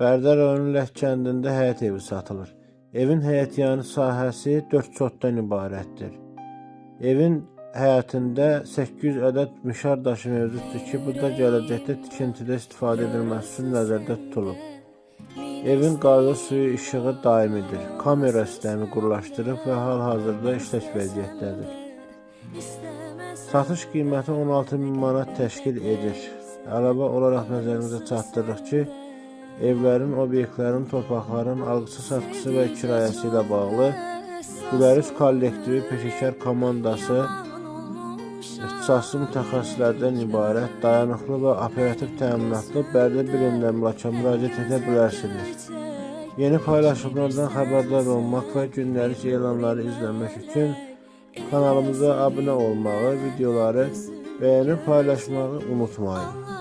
Bərdə rayonunun Lək kəndində həyət evi satılır. Evin həyətyanı sahəsi 4 sotdan ibarətdir. Evin həyətində 800 ədəd mişar daşı mövcuddur ki, bu da gələcəkdə tikintidə istifadə edilməsi üçün nəzərdə tutulub. Evin qazı, suyu, işığı daimidir. Kamera sistemi quruluşdurub və hal-hazırda işlək vəziyyətdədir. Satış qiyməti 16.000 manat təşkil edir. Əlavə olaraq nəzərinizə çatdırırıq ki, evlərin, obyektlərin, torpaqların alqısı-satqısı və kirayəsi ilə bağlı Güləriz kollektivi peşəkar komandası ixtisaslı mütəxəssislərdən ibarət dayanıqlı və operativ təminatlı Bərdə birində müraciət edə bilərsiniz. Yeni paylaşımlardan xəbərdar olmaq və gündəlik elanları izləmək üçün kanalımıza abunə olmağı, videoları bəyənib paylaşmağı unutmayın.